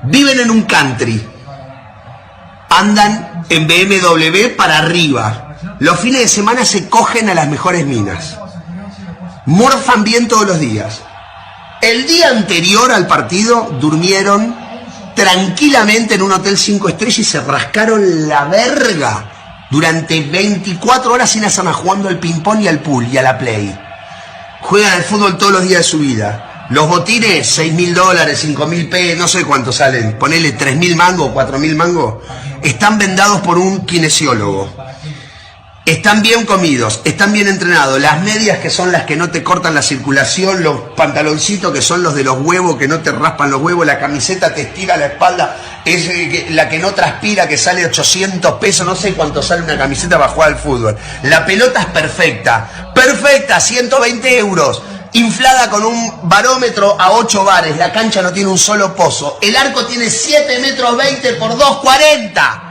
Viven en un country. Andan en BMW para arriba. Los fines de semana se cogen a las mejores minas. Morfan bien todos los días. El día anterior al partido durmieron tranquilamente en un hotel 5 estrellas y se rascaron la verga durante 24 horas sin hacer nada, jugando al ping-pong y al pool y a la play. Juegan al fútbol todos los días de su vida. Los botines, $6.000, 5.000 pesos, no sé cuánto salen. Ponele 3.000 mangos, 4.000 mangos. Están vendados por un kinesiólogo. Están bien comidos, están bien entrenados. Las medias, que son las que no te cortan la circulación, los pantaloncitos, que son los de los huevos, que no te raspan los huevos, la camiseta te estira la espalda, es la que no transpira, que sale 800 pesos, no sé cuánto sale una camiseta para jugar al fútbol. La pelota es perfecta, perfecta, 120 euros, inflada con un barómetro a 8 bares, la cancha no tiene un solo pozo, el arco tiene 7 metros 20 por 2,40.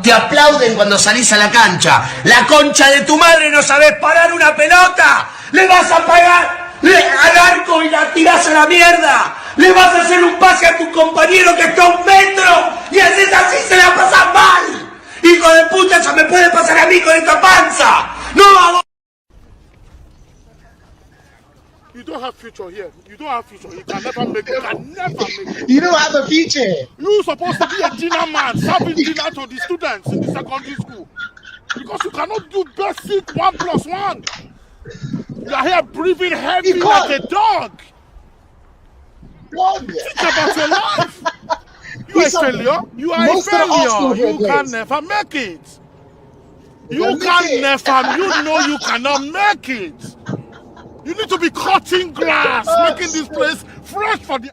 Te aplauden cuando salís a la cancha. La concha de tu madre, no sabés parar una pelota. Le vas a pagar al arco y la tirás a la mierda. Le vas a hacer un pase a tu compañero que está a 1 metro. Y haces así, se la pasas mal. Hijo de puta, eso me puede pasar a mí con esta panza. No hago. You don't have future here. You don't have future. You can never make it. You can never make it. You don't have a future. You're supposed to be a dinner man, serving dinner to the students in the secondary school. Because you cannot do basic 1+1. You are here breathing heavy like a dog. Think about your life. You are a failure. You are a failure. You can never make it. You can never. You know you cannot make it. You need to be cutting grass, making this place fresh for the.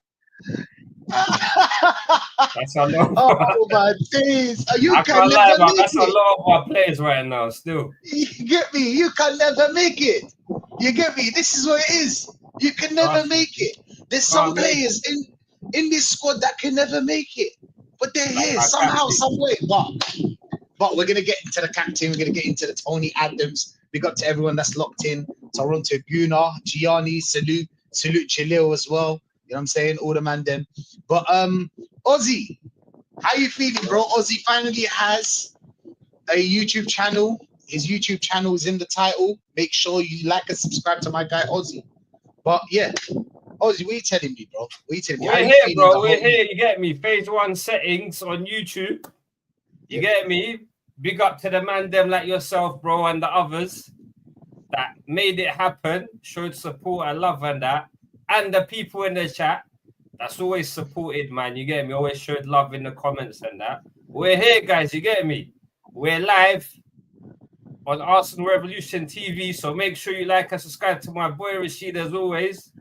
That's a lot. Oh my days! You I can can't lie, never man. make That's it. a lot of our players right now. Still, You get me? You can never make it. You get me? This is what it is. You can never make it. There's some players in this squad that can never make it, but they're here somehow, some way. But we're gonna get into the captain. We're gonna get into the Tony Adams. Big up to everyone that's locked in. Toronto, Gunnar, Gianni, salute Jalil as well. You know what I'm saying? All the man them. But Ozzy, how you feeling, bro? Ozzy finally has a YouTube channel. His YouTube channel is in the title. Make sure you like and subscribe to my guy Ozzy. But yeah, Ozzy, what are you telling me, bro? What are you telling me? we're here, bro. We're here. You get me? Phase 1 settings on YouTube. You get me? Big up to the man them like yourself, bro, and the others that made it happen, showed support and love and that, and the people in the chat that's always supported, man. You get me? Always showed love in the comments and that. We're here, guys. You get me? We're live on Arsenal Revolution TV, so make sure you like and subscribe to my boy Rashid as always,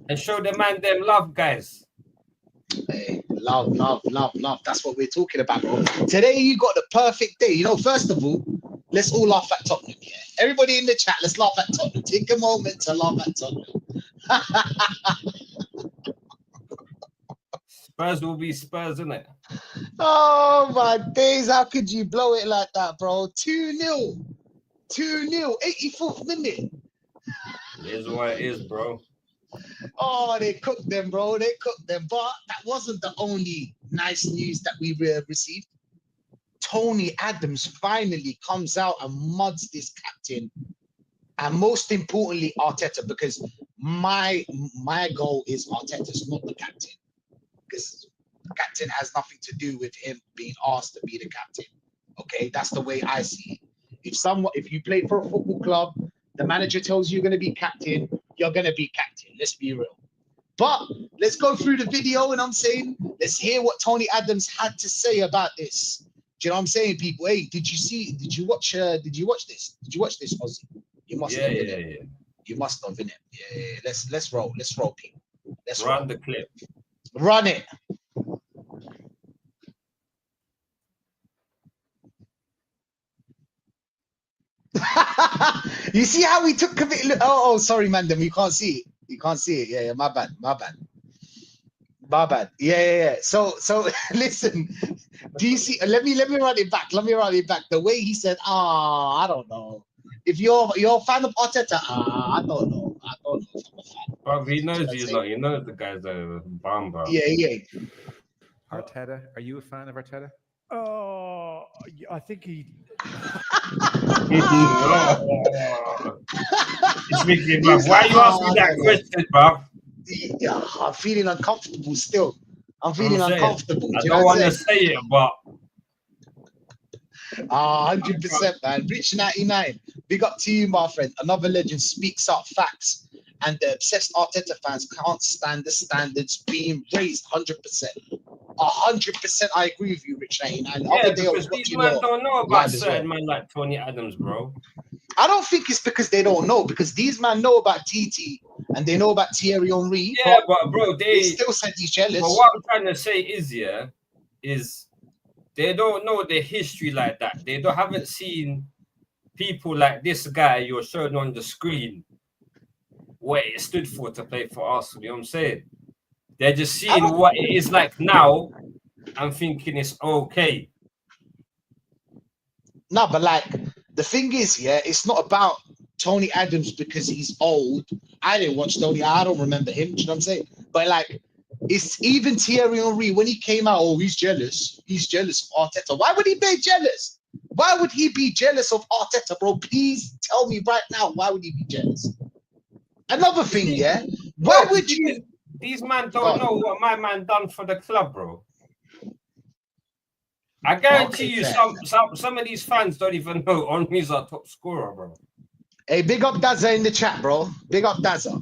and show the man them love, guys. Hey, love. That's what we're talking about, bro. Today you got the perfect day. You know, first of all, let's all laugh at Tottenham. Yeah, everybody in the chat, let's laugh at Tottenham. Take a moment to laugh at Tottenham. Spurs will be Spurs, isn't it? Oh my days! How could you blow it like that, bro? 2-0, 84th minute. It is what it is, bro. Oh, they cooked them, bro. They cooked them. But that wasn't the only nice news that we received. Tony Adams finally comes out and muds this captain. And most importantly, Arteta, because my goal is Arteta's not the captain. Because the captain has nothing to do with him being asked to be the captain. Okay, that's the way I see it. If you play for a football club, the manager tells you you're going to be captain, you're going to be captain. Let's be real. But let's go through the video, and I'm saying, let's hear what Tony Adams had to say about this. Do you know what I'm saying, people? Hey, did you watch this? Did you watch this, Ozzy? You must have, Yeah. You must have, innit? Yeah. Let's roll, people. Let's Run roll. the clip. Run it. You see how we took a bit. Oh, sorry, Mandem. You can't see it. Yeah, my bad. Yeah. So listen. Do you see? Let me run it back. The way he said, I don't know. If you're a fan of Arteta, I don't know if I'm a fan. But he knows you you know lot. He knows the guys are bamba. Yeah, yeah. Arteta, are you a fan of Arteta? Oh, I think he. It's Mickey, bruv. Why you asking that question, bruv? Yeah, I'm feeling uncomfortable still. I'm I'm feeling saying, uncomfortable. I Do you don't know what want I'm to saying? say it, but 100%, man. Rich 99. Big up to you, my friend. Another legend speaks up facts. And the obsessed Arteta fans can't stand the standards being raised. 100%. 100% I agree with you, Rich 99. The yeah, other day I because was these watching men your don't know about live as well. certain men like Tony Adams, bro. I don't think it's because they don't know, because these men know about TT and they know about Thierry Henry. Yeah, but bro, they they still said he's jealous. But what I'm trying to say is, is they don't know the history like that. They haven't seen people like this guy you're showing on the screen what it stood for to play for Arsenal. You know what I'm saying? They're just seeing what it is like now and thinking it's okay. No, but like the thing is, yeah, it's not about Tony Adams because he's old. I didn't watch Tony. I don't remember him. Do you know what I'm saying? But like, it's even Thierry Henry when he came out. Oh, he's jealous. He's jealous of Arteta. Why would he be jealous? Why would he be jealous of Arteta, bro? Please tell me right now. Why would he be jealous? Another thing, yeah. Why would you? These man don't know what my man done for the club, bro. I guarantee you, some of these fans don't even know Henry's our top scorer, bro. Hey, big up Dazza in the chat, bro. Big up Dazza.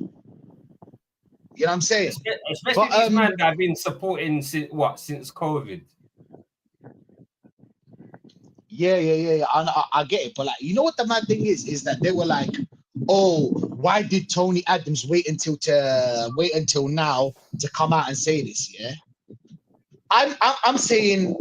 You know what I'm saying? Especially these men that have been supporting since COVID. Yeah. I get it, but like, you know what the mad thing is that they were like, oh, why did Tony Adams wait until now to come out and say this? Yeah, I'm saying,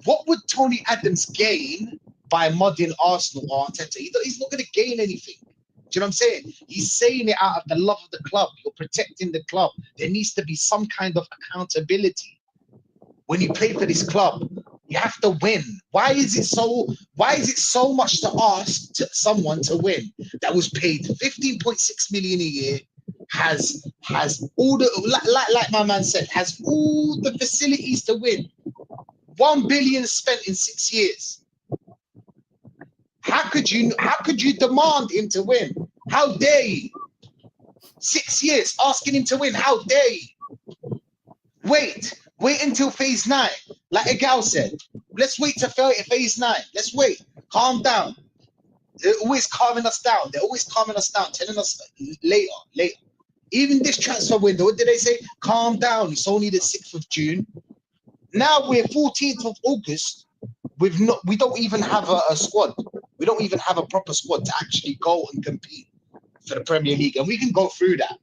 what would Tony Adams gain by modding Arsenal or Arteta? He's not going to gain anything. Do you know what I'm saying? He's saying it out of the love of the club. You're protecting the club. There needs to be some kind of accountability. When you play for this club, you have to win. Why is it so much to ask someone to win that was paid 15.6 million a year, has all the like my man said, has all the facilities to win? 1 billion spent in 6 years. How could you demand him to win? How dare you? 6 years asking him to win. How dare you? Wait until phase 9. Like Egal said, let's wait to phase 9. Let's wait. Calm down. They're always calming us down. Telling us later. Even this transfer window, what did they say? Calm down. It's only the 6th of June. Now we're 14th of August. We don't even have a squad. We don't even have a proper squad to actually go and compete for the Premier League. And we can go through that.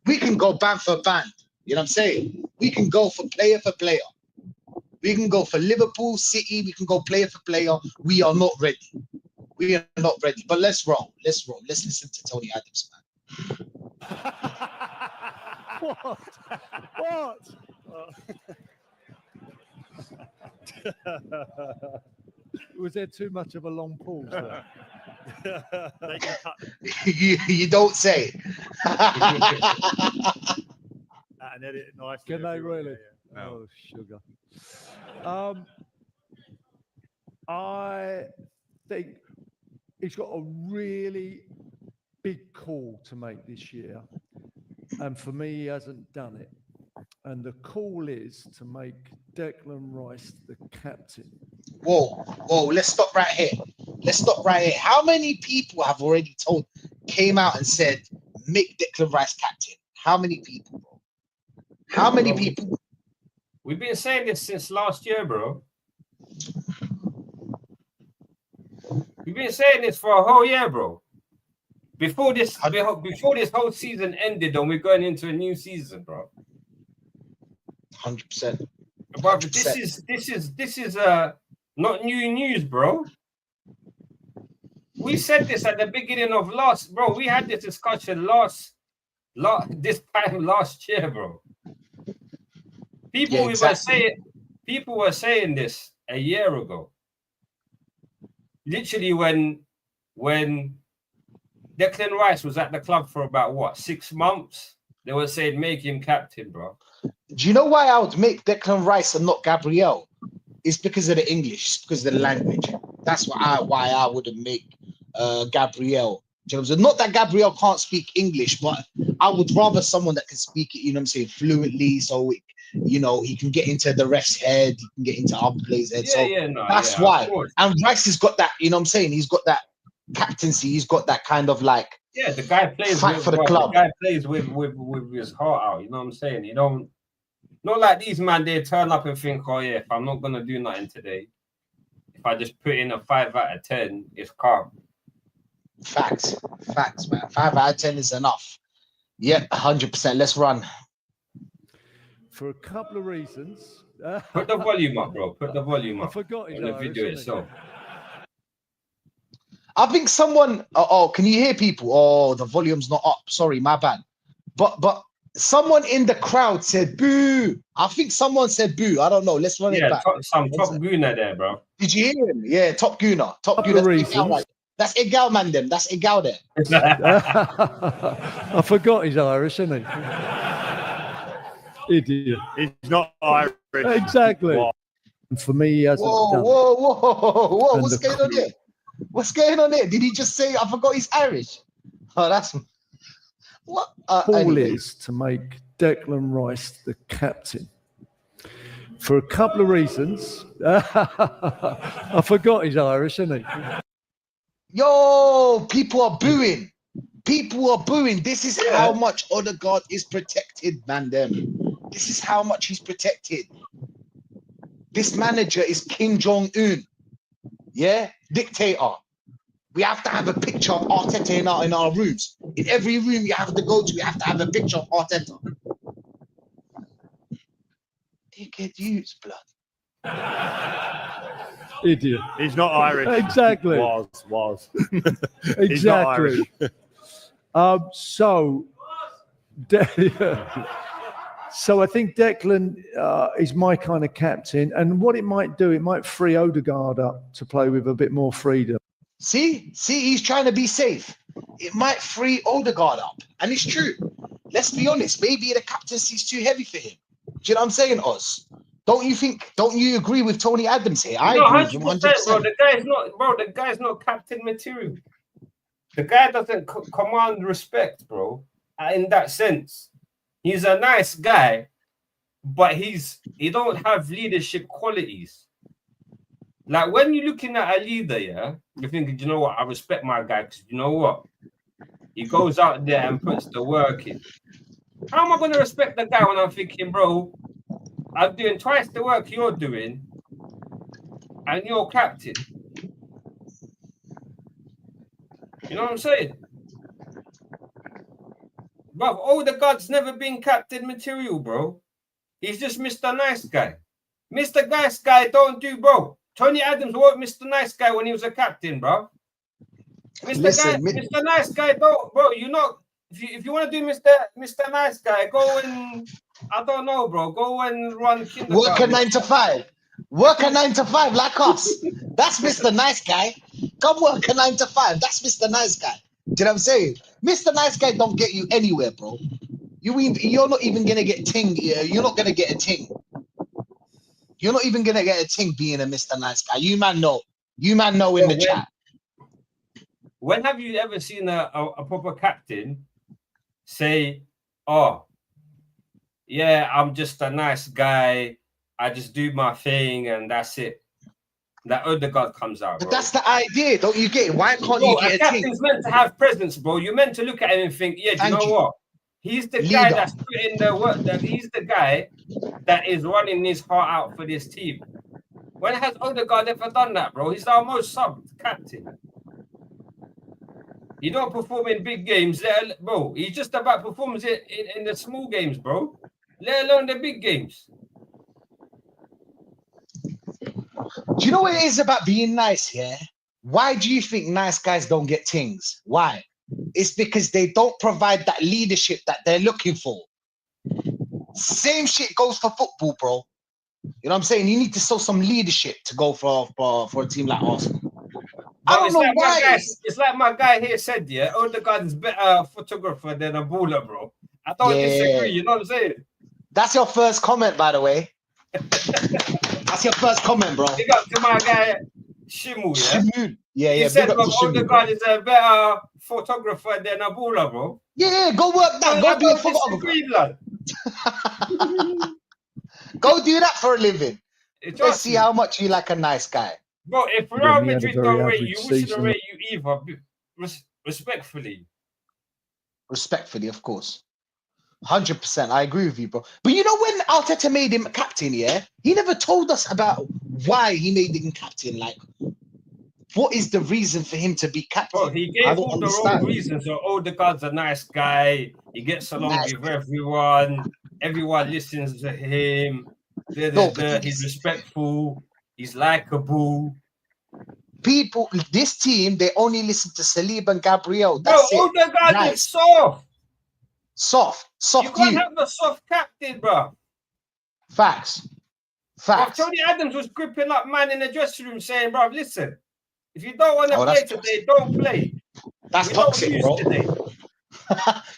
We can go band for band. You know what I'm saying? We can go for player. We can go for Liverpool, City. We can go player for player. We are not ready. But let's roll. Let's listen to Tony Adams, man. What? Was there too much of a long pause there? you don't say. And edit it nicely. Can they really? Yeah. No. Oh, sugar. I think he's got a really big call to make this year. And for me, he hasn't done it. And the call is to make Declan Rice the captain. Whoa, let's stop right here. How many people have already came out and said, make Declan Rice captain? How many people, bro? How many people? We've been saying this since last year, bro. We've been saying this for a whole year, bro. Before this whole season ended and we're going into a new season, bro. 100%. But this is not new news, bro. We said this at the beginning of bro. We had this discussion this time last year, bro. People were saying this a year ago. Literally when Declan Rice was at the club for about what, 6 months? They were saying make him captain, bro. Do you know why I would make Declan Rice and not Gabriel? It's because of the English, it's because of the language. That's why I wouldn't make Gabriel. Do you know what I'm saying? Not that Gabriel can't speak English, but I would rather someone that can speak it, you know what I'm saying, fluently, so it, you know, he can get into the ref's head, he can get into other players' head. That's why. And Rice has got that, you know what I'm saying? He's got that captaincy, he's got that kind of like, yeah, the guy plays fight with, for the club. The guy plays with his heart out, you know what I'm saying? You don't, not like these man, they turn up and think, oh yeah, if I'm not gonna do nothing today, if I just put in a 5 out of 10, it's calm. Facts, man. 5 out of 10 is enough. Yeah, 100%. Let's run. For a couple of reasons. Put the volume up, bro. Put the volume up. I forgot on the video itself. I think someone. Oh, can you hear people? Oh, the volume's not up. Sorry, my bad. But someone in the crowd said boo. I think someone said boo. I don't know. Let's run it back. Some top gooner there, bro. Did you hear him? Yeah, top gooner. Top gooner. That's Egal, man. That's Egal there. I forgot he's Irish, isn't he? Idiot. He's not Irish. Exactly. What? And for me, he hasn't done Whoa. What's going on here? What's going on here? Did he just say, I forgot he's Irish? Oh, that's... What? All is to make Declan Rice the captain. For a couple of reasons. I forgot he's Irish, isn't he? Yo, people are booing. People are booing. This is how much Odegaard is protected, man. This is how much he's protected. This manager is Kim Jong-un. Yeah? Dictator. We have to have a picture of Arteta in our rooms. In every room you have to go to, you have to have a picture of Arteta. Dickhead use blood. Idiot. He's not Irish. Exactly. Was. Exactly. So I think Declan is my kind of captain, and what it might do, it might free Odegaard up to play with a bit more freedom. See, he's trying to be safe. It might free Odegaard up, and it's true. Let's be honest. Maybe the captaincy's too heavy for him. Do you know what I'm saying, Oz? Don't you agree with Tony Adams here? I agree with 100%. Bro. The guy's not captain material. The guy doesn't command respect, bro. In that sense, he's a nice guy, but he don't have leadership qualities. Like when you're looking at a leader, yeah, you're thinking, you know what? I respect my guy because you know what? He goes out there and puts the work in. How am I going to respect the guy when I'm thinking, bro, I'm doing twice the work you're doing, and you're captain? You know what I'm saying? Bro, Odegaard's never been captain material, bro. He's just Mr. Nice Guy. Mr. Nice Guy don't do, bro. Tony Adams wasn't Mr. Nice Guy when he was a captain, bro. Mr. Nice Guy don't, bro. You know, if you want to do Mr. Nice Guy, go and I don't know, bro. Go and run kindergarten. Work a 9 to 5. Work a 9 to 5 like us. That's Mr. Nice Guy. Come work a 9 to 5. That's Mr. Nice Guy. Do you know what I'm saying? Mr. Nice Guy don't get you anywhere, bro. You're not even gonna get ting. You're not gonna get a ting. You're not even gonna get a ting being a Mr. Nice Guy. You man know. You man know in the chat. When have you ever seen a proper captain say, "Oh, yeah, I'm just a nice guy. I just do my thing and that's it." That Odegaard comes out, bro. But that's the idea, don't you get it? Why can't you get a captain's meant to have presence, bro. You're meant to look at him and think, yeah, do you know what? He's the guy that's putting the work. He's the guy that is running his heart out for this team. When has Odegaard ever done that, bro? He's our most subbed captain. You don't perform in big games, bro. He's just about performance in the small games, bro. Let alone the big games. Do you know what it is about being nice, yeah? Why do you think nice guys don't get things? Why? It's because they don't provide that leadership that they're looking for. Same shit goes for football, bro. You know what I'm saying? You need to show some leadership to go for a team like Arsenal. I don't know why. It's like my guy here said, yeah, Odegaard is better photographer than a baller, bro. I don't disagree, you know what I'm saying? That's your first comment, by the way. That's your first comment, bro. Big up to my guy, Shimu, yeah? Shimu. Yeah, He yeah. said, Big up bro, to Shimu, bro. Odegaard is a better photographer than a baller, bro. Yeah, go work that. Go I be a don't photographer. disagree, lad. Go do that for a living. Trust Let's see me. how much you like a nice guy. Bro, if Again, Real he had a Madrid very don't rate average you, we shouldn't season. rate you either. Respectfully. Respectfully, of course. 100%. I agree with you, bro. But you know when Arteta made him captain, yeah? He never told us about why he made him captain. Like, what is the reason for him to be captain? Bro, he I gave don't all the understand. wrong reasons. So Odegaard's a nice guy. He gets along Nice with everyone. Everyone listens to him. No, but He's respectful. He's likable. people, this team, they only listen to Saliba and Gabriel. Bro, That's it. Odegaard Nice. is soft. Soft. You Soft can't you. have a soft captain, bro. Facts. Bro, Facts. Tony Adams was gripping up man in the dressing room saying, bro, listen, if you don't want to Oh, play that's today, don't play. That's We don't toxic, lose bro. today.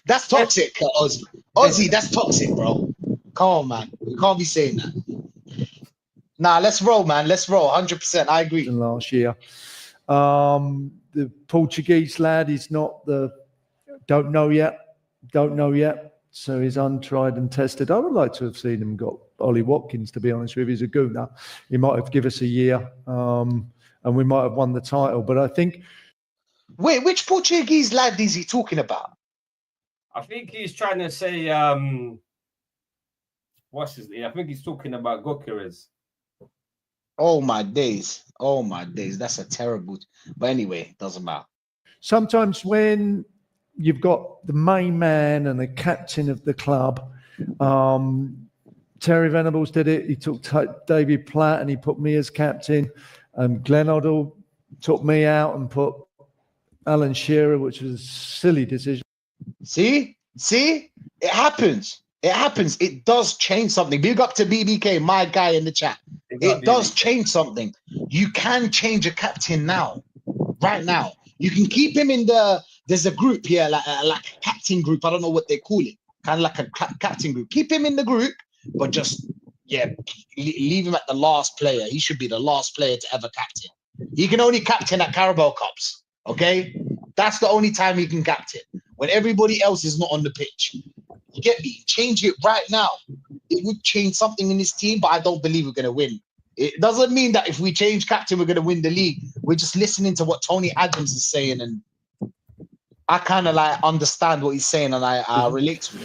That's toxic, Ozzy. Ozzy, that's toxic, bro. Come on, man. We can't be saying that. Nah, let's roll, man. Let's roll. 100%. I agree. Last year. The Portuguese lad is not don't know yet. So he's untried and tested. I would like to have seen him got Ollie Watkins, to be honest with you. He's a gooner. He might have given us a year and we might have won the title. But I think... Wait, which Portuguese lad is he talking about? I think he's trying to say, what's his name? I think he's talking about Gokeres. Oh, my days. Oh, my days. That's a terrible... But anyway, doesn't matter. Sometimes when you've got the main man and the captain of the club, Terry Venables did it. He took David Platt and he put me as captain. Glenn Oddle took me out and put Alan Shearer, which was a silly decision. See? It happens. It does change something. Big up to BBK, my guy in the chat. It does change something. You can change a captain now, right now. You can keep him in there's a group here, like a captain group. I don't know what they call it. Kind of like a captain group. Keep him in the group, but just, leave him at the last player. He should be the last player to ever captain. He can only captain at Carabao Cups, okay? That's the only time he can captain, when everybody else is not on the pitch. You get me? Change it right now. It would change something in this team, but I don't believe we're going to win. It doesn't mean that if we change captain, we're going to win the league. We're just listening to what Tony Adams is saying, and I kind of like understand what he's saying, and I relate to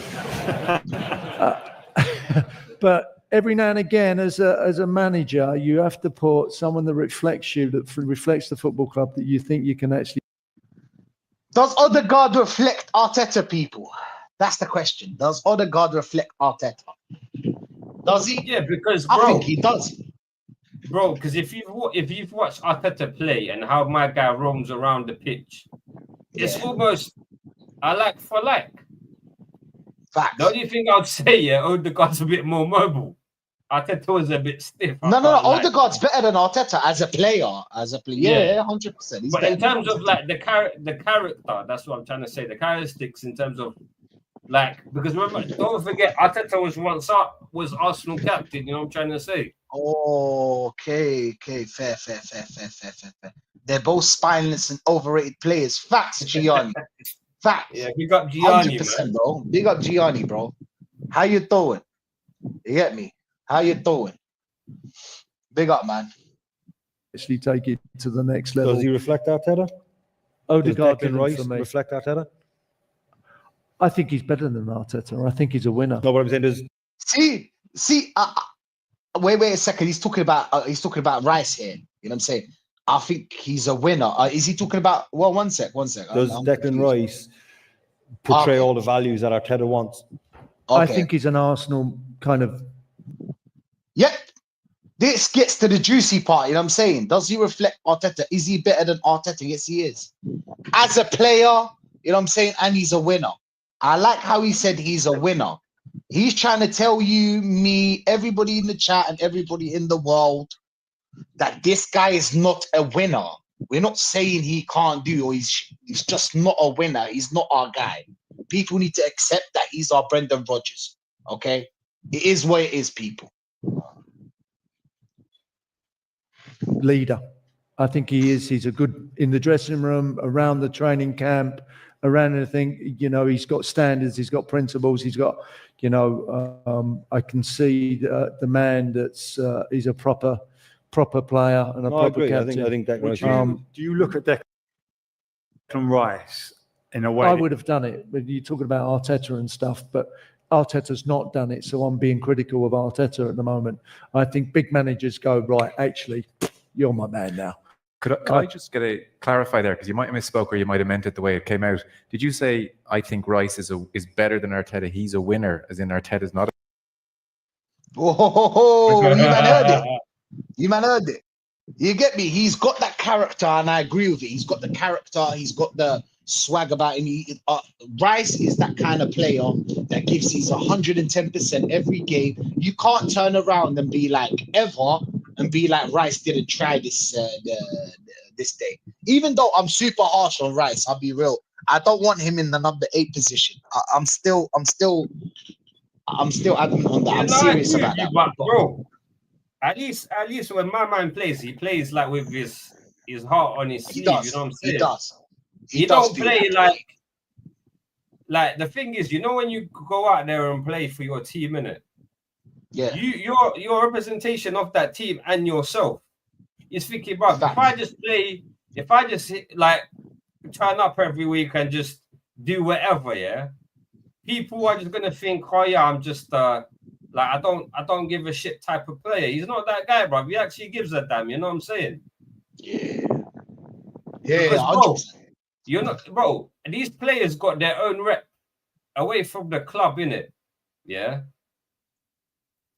it. But every now and again, as a manager, you have to put someone that reflects you, that reflects the football club, that you think you can actually... Does Odegaard reflect Arteta, people? That's the question. Does Odegaard reflect Arteta? Does he? Yeah, because, I bro, think he does. Bro, because if you've watched Arteta play and how my guy roams around the pitch, it's almost I like for like. Facts. The only thing I'd say, Odegaard's a bit more mobile. Arteta was a bit stiff. No. Odegaard's better than Arteta as a player. Yeah, 100%. But in terms of like the character, that's what I'm trying to say. The characteristics in terms of like, because remember, don't forget, Arteta was Arsenal captain. You know what I'm trying to say? Oh, okay, fair. They're both spineless and overrated players. Facts, Gianni. Facts. Yeah, big up Gianni, 100%, man. bro. Big up Gianni, bro. How you doing? You get me? How you doing? Big up, man. Actually take it to the next level. Does he reflect Arteta? Odegaard Does Declan didn't Rice for me. reflect Arteta? I think he's better than Arteta. I think he's a winner. No, what I'm saying is... See, wait a second. He's talking about Rice here. You know what I'm saying? I think he's a winner. Is he talking about? Well, one sec. Does Declan Rice portray all the values that Arteta wants? Okay. I think he's an Arsenal kind of... Yep. This gets to the juicy part. You know what I'm saying? Does he reflect Arteta? Is he better than Arteta? Yes, he is. As a player, you know what I'm saying? And he's a winner. I like how he said he's a winner. He's trying to tell you, me, everybody in the chat and everybody in the world that this guy is not a winner. We're not saying he can't do or he's just not a winner. He's not our guy. People need to accept that he's our Brendan Rodgers. Okay? It is what it is, people. Leader. I think he is. He's a good in the dressing room, around the training camp, around anything. You know, he's got standards, he's got principles, he's got, you know, I can see the man that's he's a proper player and a proper captain. I think that Do you look at Declan Rice in a way? I would have done it. But you're talking about Arteta and stuff, but Arteta's not done it, so I'm being critical of Arteta at the moment. I think big managers go, right, actually, you're my man now. Could I just get a clarify there, because you might have misspoke or you might have meant it the way it came out. Did you say I think Rice is better than Arteta? He's a winner, as in Arteta's not. Oh, you man heard it. You man heard it. You get me? He's got that character, and I agree with it. He's got the character. He's got the swag about him. Rice is that kind of player that gives his 110% every game. You can't turn around and be like Rice didn't try this day. Even though I'm super harsh on Rice, I'll be real. I don't want him in the number 8 position. I'm still adamant on that. I'm serious about that. But bro, at least when my man plays, he plays like with his heart on his sleeve. You know what I'm saying? He does. He don't play like the thing is, you know, when you go out there and play for your team, innit? Yeah. Your representation of that team and yourself is thinking about if I just like turn up every week and just do whatever, yeah, people are just gonna think, oh yeah, I'm just like I don't give a shit type of player. He's not that guy, bro. He actually gives a damn, you know what I'm saying? Yeah. Because, bro, these players got their own rep away from the club, innit? Yeah.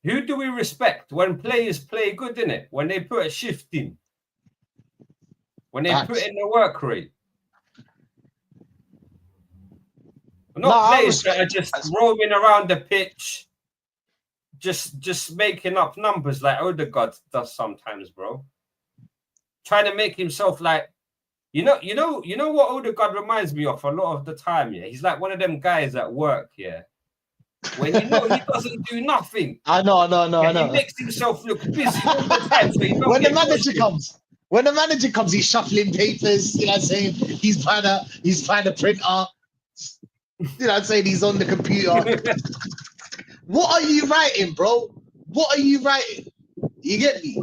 Who do we respect when players play good, innit? When they put a shift in. When they put in the work rate. Not players that are just roaming around the pitch, just making up numbers like Odegaard does sometimes, bro. Trying to make himself like, you know what Odegaard reminds me of a lot of the time, yeah? He's like one of them guys at work, yeah? When you know he doesn't do nothing. I know. He makes himself look busy all the time. So when the manager comes, he's shuffling papers, you know what I'm saying? He's trying to print art. You know what I'm saying? He's on the computer. What are you writing, bro? What are you writing? You get me?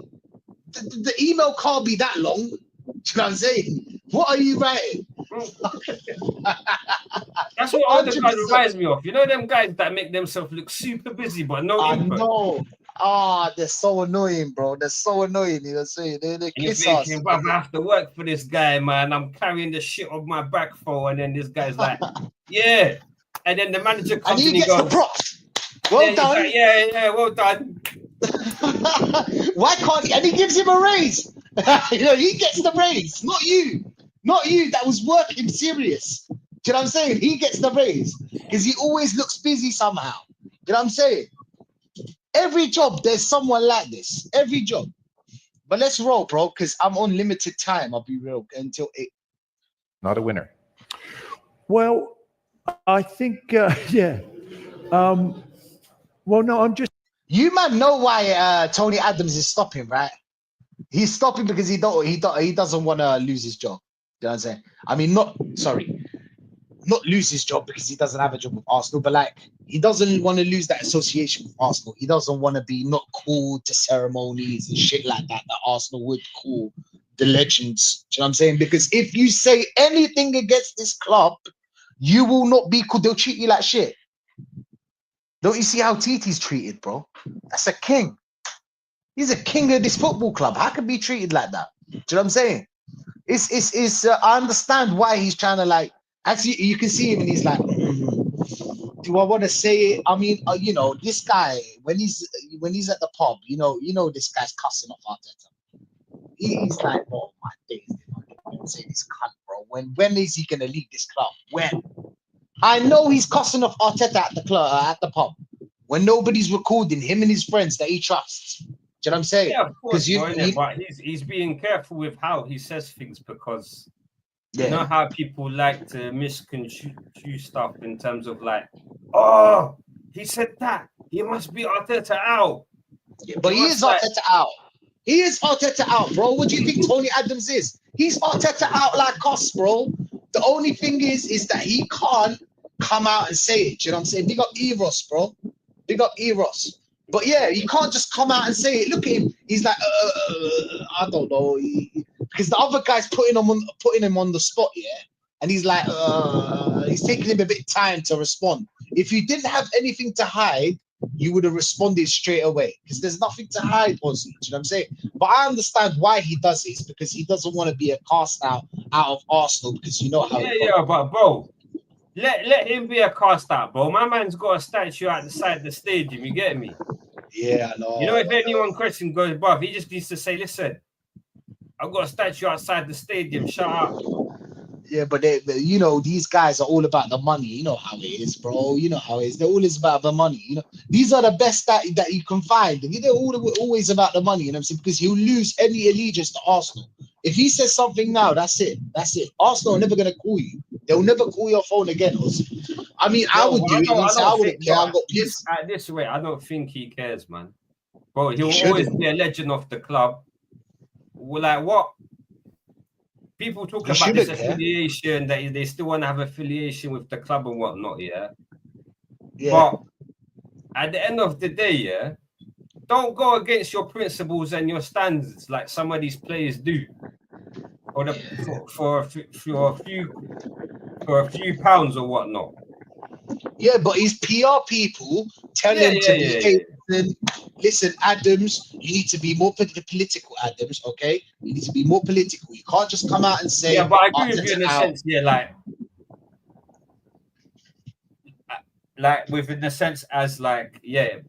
The email can't be that long. Do you know what I'm saying? What are you writing? That's what Odegaard reminds me of. You know them guys that make themselves look super busy but no input. I know. They're so annoying, bro. They're so annoying. You know what I'm saying? They kiss us. I have to work for this guy, man. I'm carrying the shit on my back for, and then this guy's like, yeah. And then the manager comes and he gets the props. Well done. Like, yeah, well done. Why can't he? And he gives him a raise. You know, he gets the raise, not you. Not you that was working serious. Do you know what I'm saying? He gets the raise because he always looks busy somehow. You know what I'm saying? Every job, there's someone like this. Every job. But let's roll, bro, because I'm on limited time. I'll be real until 8. Not a winner. Well, I think, yeah. Well, no, I'm just. You man know why Tony Adams is stopping, right? He's stopping because he doesn't want to lose his job. You know what I'm saying? I mean, not lose his job because he doesn't have a job with Arsenal, but like he doesn't want to lose that association with Arsenal. He doesn't want to be not called to ceremonies and shit like that Arsenal would call the legends. Do you know what I'm saying? Because if you say anything against this club, you will not be called. They'll treat you like shit. Don't you see how Titi's treated, bro? That's a king. He's a king of this football club. How can be treated like that? Do you know what I'm saying? It's I understand why he's trying to like. Actually, you can see him and he's like, do I want to say it? I mean, you know, this guy when he's at the pub, you know, this guy's cussing off Arteta. He's like, oh my days, they say this cunt, bro. When is he gonna leave this club? When? I know he's cussing off Arteta at the club, at the pub, when nobody's recording him and his friends that he trusts. Do you know what I'm saying? Yeah, of course, you, bro, innit? But he's being careful with how he says things because you know how people like to misconstrue stuff in terms of like, oh, he said that. He must be Arteta out. Yeah, but he is Arteta out. He is Arteta out, bro. What do you think Tony Adams is? He's Arteta out like us, bro. The only thing is that he can't come out and say it. You know what I'm saying? Big up Eros, bro. Big up Eros. But yeah, you can't just come out and say it. Look at him. He's like, I don't know. Because the other guy's putting him on the spot, yeah. And he's like, he's taking him a bit of time to respond. If you didn't have anything to hide, you would have responded straight away. Because there's nothing to hide, Ozzy. Do you know what I'm saying? But I understand why he does it. It's because he doesn't want to be a cast out of Arsenal. Because you know how. Yeah, but bro, let him be a cast out, bro. My man's got a statue out the side of the stadium. You get me? Yeah, I know. You know, if anyone question goes above, he just needs to say, listen, I've got a statue outside the stadium. Shut up. Yeah, but you know, these guys are all about the money. You know how it is, bro. You know how it is. They're always about the money. You know, these are the best that you can find. They're always about the money. You know what I'm saying? Because he'll lose any allegiance to Arsenal. If he says something now, that's it. That's it. Arsenal are never going to call you. They'll never call your phone again. I mean, I would do it. I wouldn't care. I've got peace. This way, I don't think he cares, man. Bro, he'll always be a legend of the club. Well, like what? People talk about this affiliation, that they still want to have affiliation with the club and whatnot, yeah? But at the end of the day, yeah, don't go against your principles and your standards like some of these players do. For a few pounds or whatnot. Yeah, but his PR people tell him to behave. Listen, Adams, you need to be more political, Adams, okay? You need to be more political. You can't just come out and say... Yeah, but I agree with you in a sense, like within the sense as like, yeah,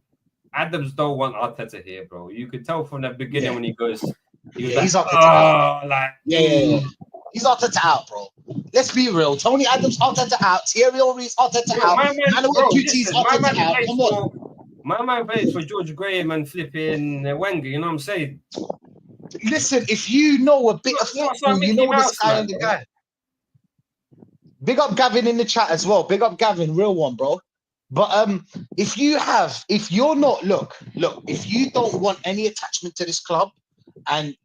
Adams don't want Arteta here, bro. You could tell from the beginning when he goes... he's Arteta out. He's Arteta out, bro. Let's be real. Tony Adams, Arteta out. Thierry Henry's Arteta out. Manuel Duty's Arteta out. Come on. My man plays for George Graham and flipping Wenger, you know what I'm saying? Listen, if you know a bit of football, you know this guy and the guy. Big up Gavin in the chat as well. Big up Gavin, real one, bro. But if you don't want any attachment to this club and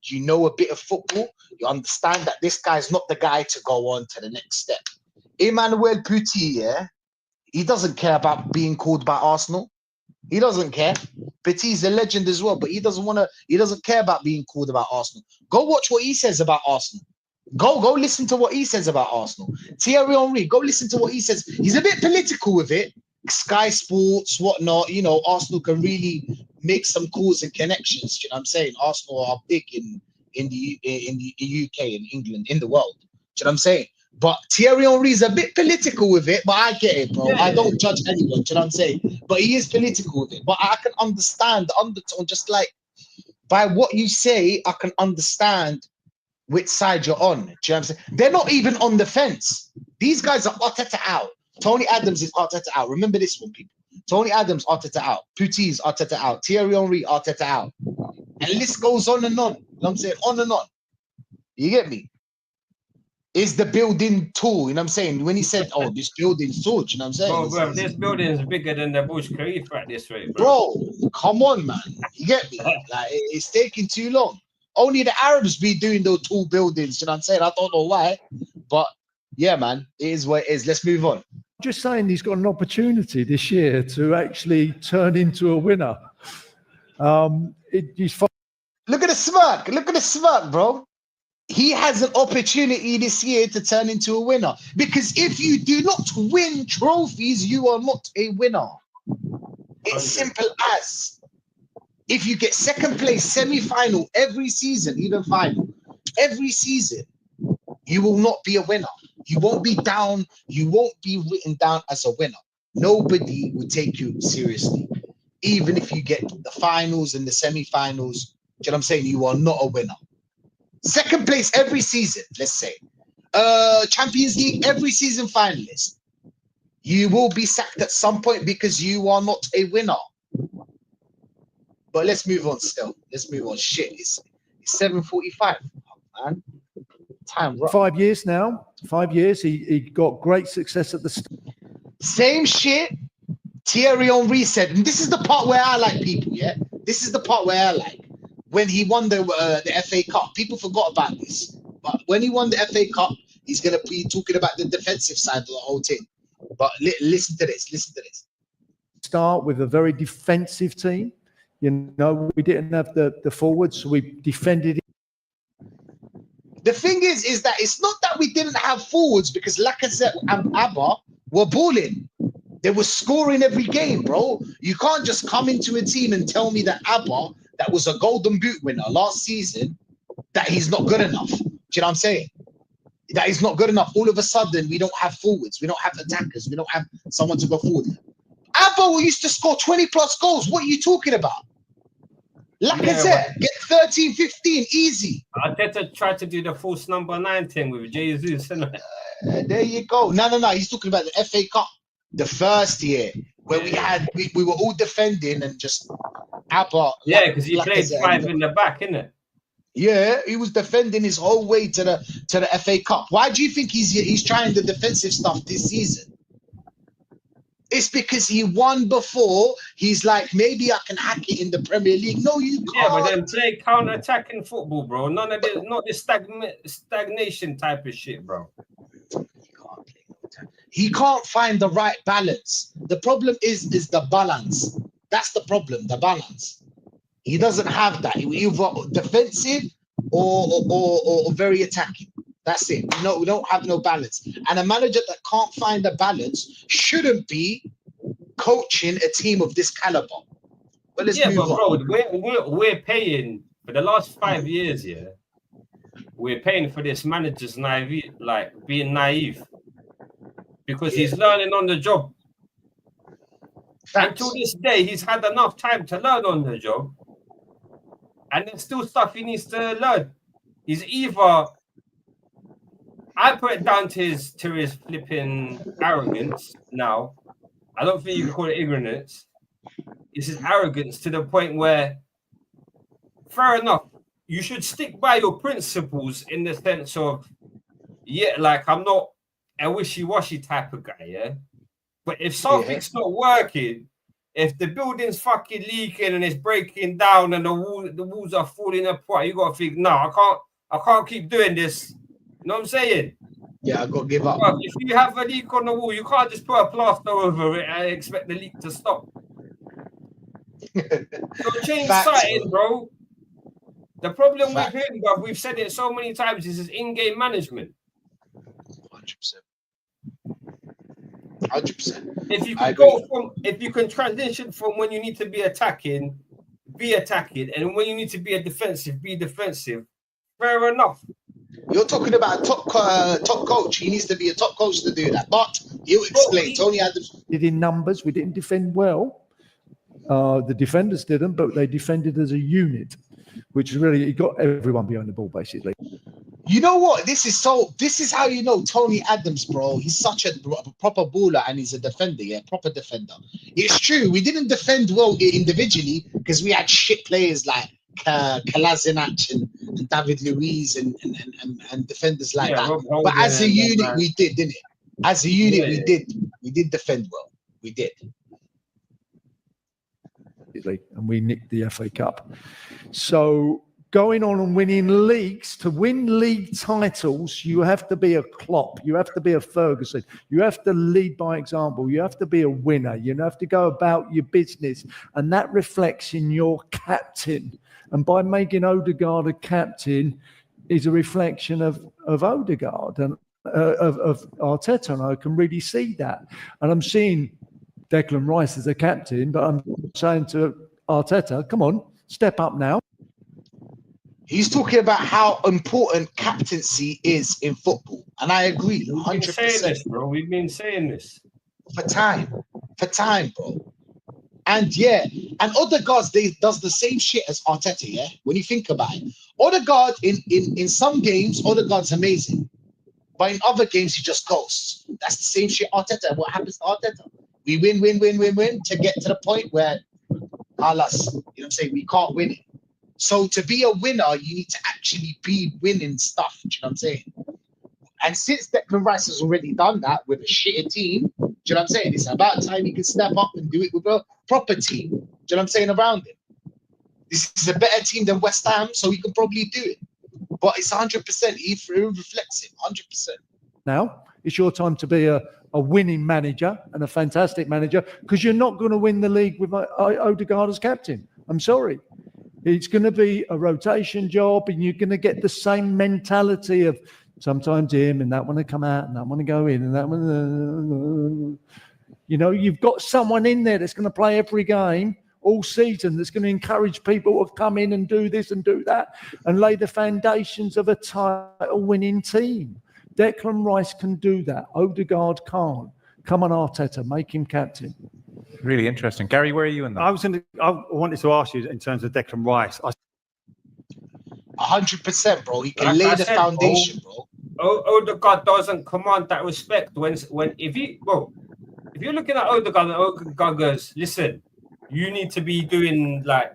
you know a bit of football, you understand that this guy's not the guy to go on to the next step. Emmanuel Petit, yeah, he doesn't care about being called by Arsenal. He doesn't care. Petit's a legend as well, but he doesn't care about being called about Arsenal. Go watch what he says about Arsenal. Go listen to what he says about Arsenal. Thierry Henry, go listen to what he says. He's a bit political with it. Sky Sports, whatnot, you know, Arsenal can really make some calls and connections. You know what I'm saying? Arsenal are big in the UK, in England, in the world. You know what I'm saying? But Thierry Henry is a bit political with it, but I get it, bro. I don't judge anyone, you know what I'm saying? But he is political with it. But I can understand the undertone, just like by what you say, I can understand which side you're on. Do you know what I'm saying? They're not even on the fence. These guys are Arteta out. Tony Adams is Arteta out. Remember this one, people. Tony Adams, Arteta out. Puti's Arteta out. Thierry Henry, Arteta out. And the list goes on and on. You know what I'm saying? On and on. You get me? Is the building tall? You know what I'm saying? When he said, oh, this building's tall, you know what I'm saying? Bro, this building is bigger than the Burj Khalifa at this rate, bro. Come on, man. You get me? Like, it's taking too long. Only the Arabs be doing those tall buildings, you know what I'm saying? I don't know why. But, yeah, man, it is what it is. Let's move on. Just saying he's got an opportunity this year to actually turn into a winner. Look at the smirk. Look at the smirk, bro. He has an opportunity this year to turn into a winner. Because if you do not win trophies, you are not a winner. It's simple as. If you get second place, semi-final every season, even final, every season, you will not be a winner. You won't be down. You won't be written down as a winner. Nobody will take you seriously. Even if you get the finals and the semi-finals, you know what I'm saying? You are not a winner. Second place every season, let's say. Champions League every season finalist. You will be sacked at some point because you are not a winner. But let's move on still. Let's move on. Shit, it's 7:45, man. Time rock. 5 years now. 5 years. He got great success at the start. Same shit Thierry Henry said, and this is the part where I like people, yeah? This is the part where I like. When he won the FA Cup, people forgot about this. But when he won the FA Cup, he's going to be talking about the defensive side of the whole thing. But listen to this. Listen to this. Start with a very defensive team. You know, we didn't have the forwards, so we defended it. The thing is that it's not that we didn't have forwards, because Lacazette and Abba were balling. They were scoring every game, bro. You can't just come into a team and tell me that Abba, that was a Golden Boot winner last season, that he's not good enough. Do you know what I'm saying? That he's not good enough. All of a sudden, we don't have forwards. We don't have attackers. We don't have someone to go forward. Abba used to score 20 plus goals. What are you talking about? Lacazette, get 13, 15, easy. Arteta tried to do the false number 9 thing with Jesus, isn't it? There you go. No. He's talking about the FA Cup, the first year, where we were all defending and just Abba. Yeah, because he played 5 in the back, innit? Yeah, he was defending his whole way to the FA Cup. Why do you think he's trying the defensive stuff this season? It's because he won before. He's like, maybe I can hack it in the Premier League. No, you can't. Yeah, but then play counter-attacking football, bro. None of this, not this stagnation type of shit, bro. He can't find the right balance. The problem is the balance. That's the problem, the balance. He doesn't have that. He either defensive or very attacking. That's it. We don't have no balance. And a manager that can't find a balance shouldn't be coaching a team of this caliber. Well, let's move on. Bro, we're paying for the last 5 years, yeah. We're paying for this manager's being naive, because he's learning on the job. Until this day, he's had enough time to learn on the job, and there's still stuff he needs to learn. He's either, I put it down to his flipping arrogance now. I don't think you can call it ignorance. It's his arrogance to the point where, fair enough, you should stick by your principles in the sense of, I'm not a wishy-washy type of guy, yeah? But if something's not working, if the building's fucking leaking and it's breaking down and the walls are falling apart, you gotta think, no, I can't keep doing this. You know what I'm saying? Yeah, I gotta give up. But if you have a leak on the wall, you can't just put a plaster over it and expect the leak to stop. So change sighting, bro. The problem with him, bro, we've said it so many times, is his in-game management. 100%. 100%. If you can transition from when you need to be attacking, and when you need to be be defensive. Fair enough. You're talking about a top coach. He needs to be a top coach to do that. But you explain, Tony Adams. In numbers, we didn't defend well. The defenders didn't, but they defended as a unit, which really got everyone behind the ball, basically. You know what? This is how you know Tony Adams, bro. He's such a proper baller, and he's a defender, proper defender. It's true. We didn't defend well individually because we had shit players like Kolasinac and David Luiz and defenders like that. But as a unit, we did, didn't it? As a unit, we did defend well. We did. And we nicked the FA Cup. So going on and winning leagues, to win league titles, you have to be a Klopp. You have to be a Ferguson. You have to lead by example. You have to be a winner. You have to go about your business. And that reflects in your captain. And by making Odegaard a captain is a reflection of Odegaard and of Arteta. And I can really see that. And I'm seeing Declan Rice as a captain, but I'm saying to Arteta, come on, step up now. He's talking about how important captaincy is in football. And I agree, 100%. We've been saying this, bro. We've been saying this. For time, bro. And and Odegaard does the same shit as Arteta, when you think about it. Odegaard, in some games, Odegaard's amazing. But in other games, he just ghosts. That's the same shit Arteta. What happens to Arteta? We win to get to the point where, alas, you know what I'm saying? We can't win it. So to be a winner, you need to actually be winning stuff. Do you know what I'm saying? And since Declan Rice has already done that with a shitter team, do you know what I'm saying? It's about time he can step up and do it with a proper team. Do you know what I'm saying around him? This is a better team than West Ham, so he can probably do it. But it's 100%. He reflects him 100%. Now it's your time to be a winning manager and a fantastic manager, because you're not going to win the league with Odegaard as captain. I'm sorry. It's going to be a rotation job, and you're going to get the same mentality of sometimes him and that one to come out and that one to go in and that one. You know, you've got someone in there that's going to play every game all season, that's going to encourage people to come in and do this and do that and lay the foundations of a title-winning team. Declan Rice can do that. Odegaard can't. Come on, Arteta, make him captain. Really interesting. Gary, where are you in that? I wanted to ask you in terms of Declan Rice. 100%, bro. He can Like lay I the said, foundation, bro. Odegaard doesn't command that respect if you're looking at Odegaard and Odegaard goes, listen, you need to be doing like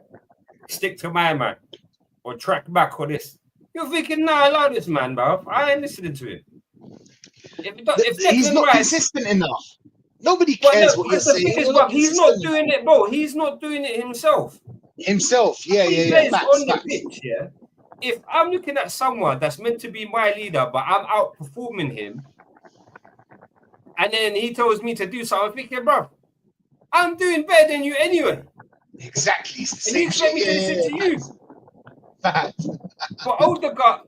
stick to my man or track back or this. You're thinking, nah, allow this man, bro. I ain't listening to him. He's not consistent enough. Nobody cares what you're saying. He's not doing it, bro. He's not doing it himself. Yeah. Facts. On the pitch, yeah. If I'm looking at someone that's meant to be my leader, but I'm outperforming him, and then he tells me to do something, I'm thinking, bro, I'm doing better than you anyway. Exactly. It's the And same he's shit. me to listen to you. Fact.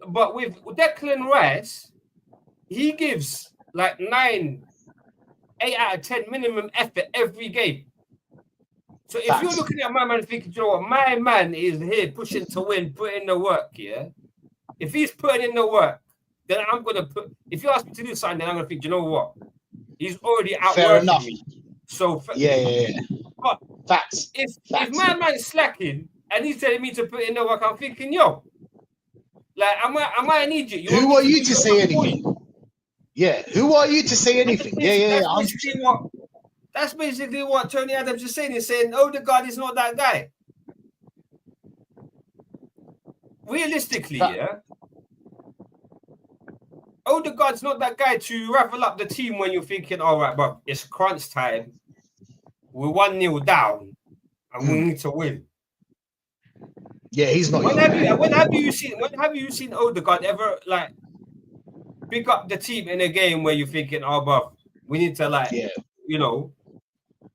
But with Declan Rice, he gives like 8 out of 10 minimum effort every game. So if you're looking at my man thinking, you know what, my man is here pushing to win, putting in the work, yeah? If he's putting in the work, then I'm going to if you ask me to do something, then I'm going to think, you know what? He's already outworking me. So, Yeah. But Facts. If my man's slacking and he's telling me to put in the work, I'm thinking, yo, like, am I an idiot? Who are you to say anything? Yeah, who are you to say anything? Yeah. That's basically what Tony Adams is saying. He's saying Odegaard is not that guy. Realistically, yeah. Odegaard's not that guy to ravel up the team when you're thinking, all right, bro, it's crunch time. We're 1-0 down and we need to win. Yeah, he's not. When have you seen Odegaard ever like pick up the team in a game where you're thinking, oh, bro, we need to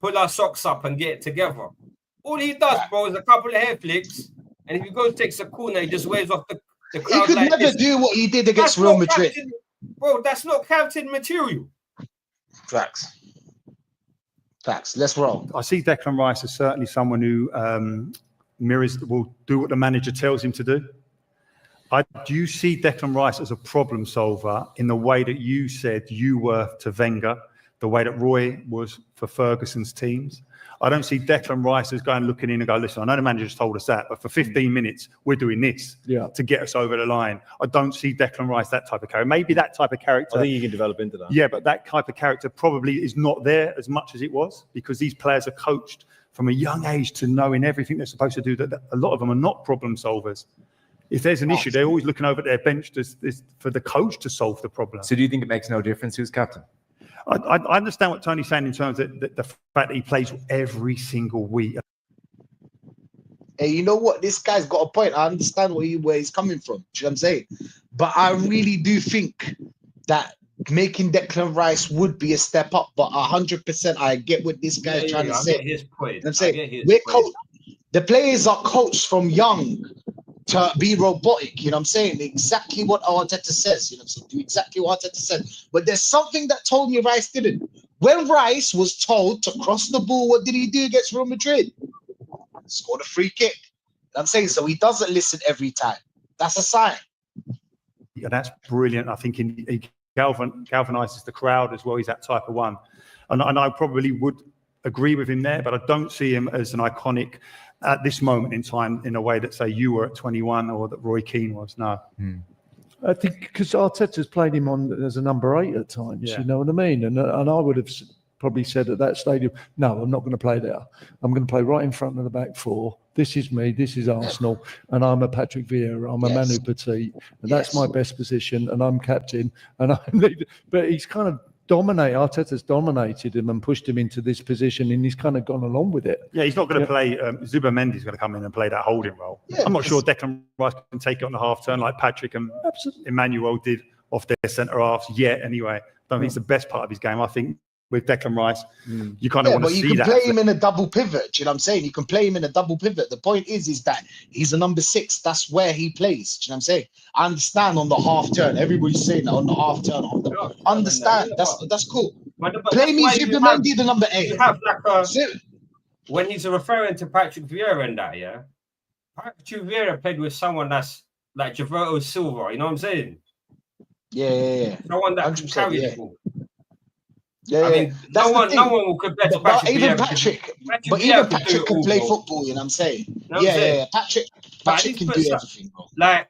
pull our socks up and get it together? All he does, bro, is a couple of hair flicks, and if he goes takes a corner, he just waves off the crowd. He could like never this. do what he did against Real Madrid. Bro, that's not captain material. Facts. Let's roll. I see Declan Rice as certainly someone who will do what the manager tells him to do. Do you see Declan Rice as a problem solver in the way that you said you were to Wenger, the way that Roy was for Ferguson's teams? I don't see Declan Rice as going looking in and go, listen, I know the manager just told us that, but for 15 minutes, we're doing this to get us over the line. I don't see Declan Rice that type of character. Maybe that type of character. I think you can develop into that. Yeah, but that type of character probably is not there as much as it was, because these players are coached from a young age to knowing everything they're supposed to do. That a lot of them are not problem solvers. If there's an issue, they're always looking over at their bench for the coach to solve the problem. So do you think it makes no difference who's captain? I understand what Tony's saying in terms of the fact that he plays every single week. Hey, you know what? This guy's got a point. I understand where he's coming from. Do you know what I'm saying? But I really do think that making Declan Rice would be a step up. But 100%, I get what this guy's trying to say. I get his point. You know what I'm saying? The players are coached from young to be robotic, you know what I'm saying? Exactly what Arteta says, you know what I'm saying? Do exactly what Arteta said. But there's something that told me Rice didn't. When Rice was told to cross the ball, what did he do against Real Madrid? Scored a free kick. You know what I'm saying? So he doesn't listen every time. That's a sign. Yeah, that's brilliant. I think he galvanizes the crowd as well. He's that type of one. And I probably would agree with him there, but I don't see him as an iconic at this moment in time in a way that, say, you were at 21 or that Roy Keane was. No. I think because Arteta's played him on as a number 8 at times, you know what I mean? And I would have probably said at that stadium, no, I'm not going to play there. I'm going to play right in front of the back 4 This is me. This is Arsenal, and I'm a Patrick Vieira. I'm a Manu Petit, and that's my best position. And I'm captain. And but he's kind of dominated. Arteta's dominated him and pushed him into this position, and he's kind of gone along with it. Yeah, he's not going to play. Zubimendi's going to come in and play that holding role. Yeah, I'm not sure Declan Rice can take it on the half turn like Patrick and Emmanuel did off their centre halves yet. Anyway, I don't think it's the best part of his game. I think with Declan Rice, you kind of want to see that. But you can play him in a double pivot. Do you know what I'm saying? You can play him in a double pivot. The point is that he's a number 6. That's where he plays. Do you know what I'm saying? I understand on the half turn. Everybody's saying that on the half turn. Understand. That's cool. Play me Zubimendi, the number 8. You have like when he's referring to Patrick Vieira and that, yeah? Patrick Vieira played with someone that's like Gilberto Silva. You know what I'm saying? Yeah. Someone that can carry the ball. Yeah, I mean, no one will compare to Patrick. But even Patrick can play football. You know what I'm saying? Patrick can do everything, bro. Like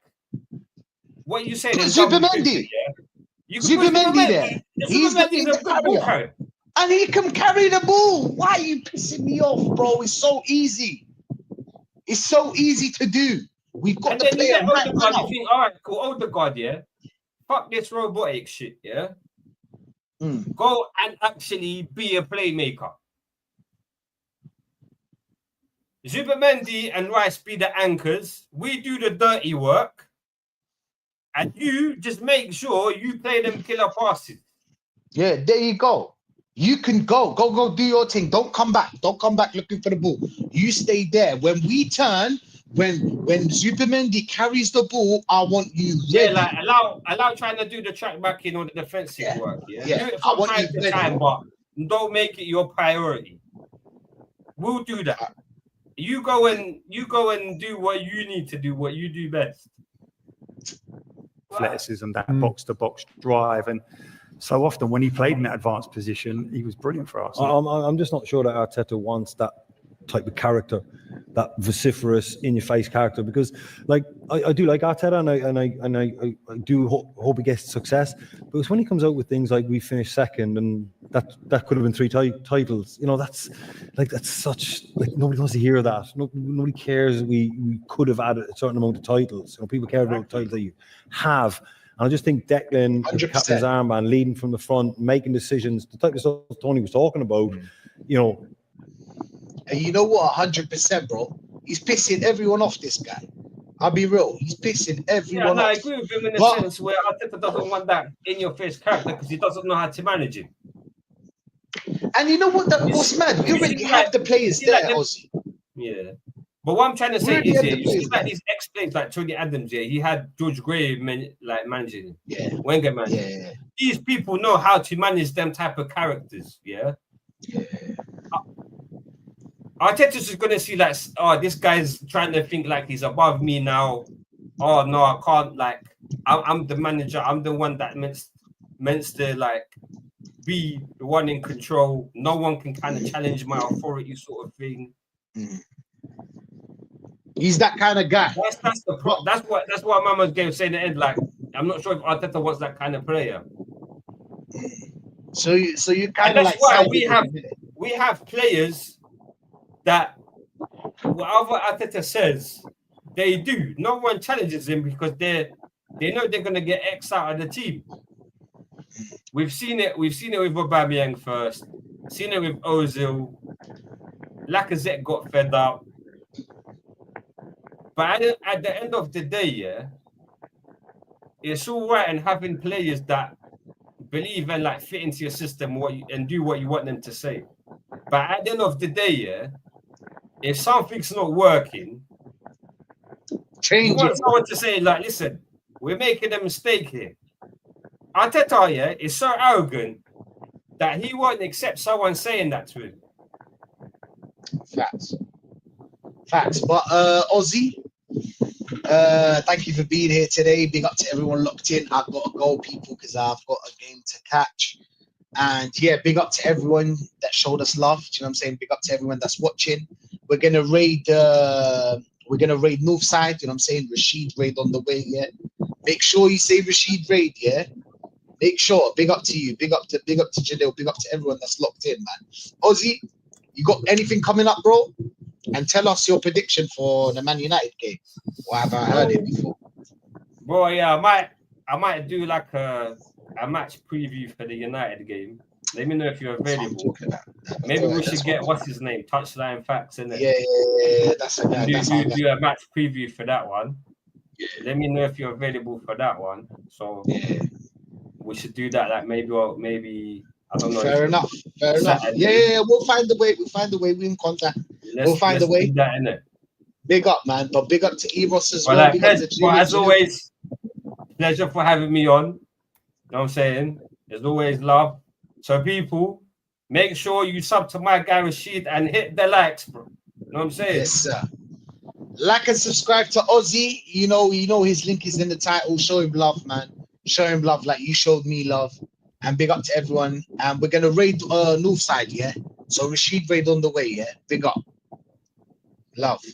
what you saying? Zubimendi, Zubimendi there. He's the carrier, and he can carry the ball. Why are you pissing me off, bro? It's so easy. It's so easy to do. We've got the player right now. You think, all right, cool, Odegaard, yeah. Fuck this robotic shit, yeah. Go and actually be a playmaker. Zubimendi and Rice be the anchors. We do the dirty work. And you just make sure you play them killer passes. Yeah, there you go. You can go do your thing. Don't come back. Don't come back looking for the ball. You stay there. When we turn, when Zubimendi carries the ball, I want you ready. Yeah, like allow trying to do the track back in or the defensive work. Yeah. Do it from time to time, but don't make it your priority. We'll do that. You go and do what you need to do, what you do best. Athleticism, that box-to-box drive, and so often when he played in that advanced position, he was brilliant for us. I'm just not sure that Arteta wants that type of character, that vociferous, in-your-face character, because like I do like Arteta, and I do hope he gets success. But it's when he comes out with things like we finished second, and that could have been 3 titles. You know, that's such like nobody wants to hear that. Nobody cares. We could have added a certain amount of titles. You know, people care about the titles that you have. And I just think Declan, the captain's armband, leading from the front, making decisions, the type of stuff Tony was talking about, you know. And you know what? 100%, bro. He's pissing everyone off, this guy. I'll be real. He's pissing everyone off. I agree with him in the sense where Arteta doesn't want that in-your-face character because he doesn't know how to manage him. And you know what? What's mad? We already have the players there, Ozzy. Yeah. But what I'm trying to say is, you see like these ex-players like Tony Adams, he had George Gray managing him. Yeah. Wenger managing him. Yeah. These people know how to manage them type of characters, yeah? Arteta's just going to see like, oh, this guy's trying to think like he's above me now. Oh, no, I can't, like, I'm the manager. I'm the one that meant to, like, be the one in control. No one can kind of challenge my authority sort of thing. He's that kind of guy. That's what Mama's game saying at the end. Like, I'm not sure if Arteta wants that kind of player. So you kind of like. That's why we have players that whatever Arteta says, they do. No one challenges him because they know they're gonna get X out of the team. We've seen it with Aubameyang first. Seen it with Ozil. Lacazette got fed up. But at the end of the day, it's all right and having players that believe and like fit into your system and do what you want them to say. But at the end of the day, if something's not working, change you want someone to say, like, listen, we're making a mistake here. Arteta, is so arrogant that he won't accept someone saying that to him. Facts. But Ozzy, thank you for being here today. Big up to everyone locked in. I've got to go, people, because I've got a game to catch. And yeah, big up to everyone that showed us love. Do you know what I'm saying? Big up to everyone that's watching. We're gonna raid Northside. You know what I'm saying? Rashid raid on the way. Yeah. Make sure you say Rashid raid. Yeah. Make sure. Big up to you. Big up to Jalil. Big up to everyone that's locked in, man. Ozzy, you got anything coming up, bro? and tell us your prediction for the Man United game. Or have I heard it before? Bro, yeah, I might do like a match preview for the United game. Let me know if you're That's what I'm available. talking about. Maybe we That's should what get I'm what's his name, Touchline Facts, innit? Yeah, that's a guy. That's our guy. Do a match preview for that one. Let me know if you're available for that one. So we should do that. Like maybe I don't know. Fair enough. Fair enough. Saturday. Yeah, we'll find the way. We'll find the way. We're in contact. We'll find a way. Do that, innit? Big up, man. But big up to Eros as Well, well. like, Big up to as always, pleasure for having me on. You know what I'm saying? There's always love. So people, make sure you sub to my guy Rashid and hit the likes, bro. You know what I'm saying? Yes, sir. Like and subscribe to Ozzy. You know his link is in the title. Show him love, man. Show him love like you showed me love. And big up to everyone. And we're gonna raid Northside, yeah. So Rashid raid on the way, yeah. Big up. Love.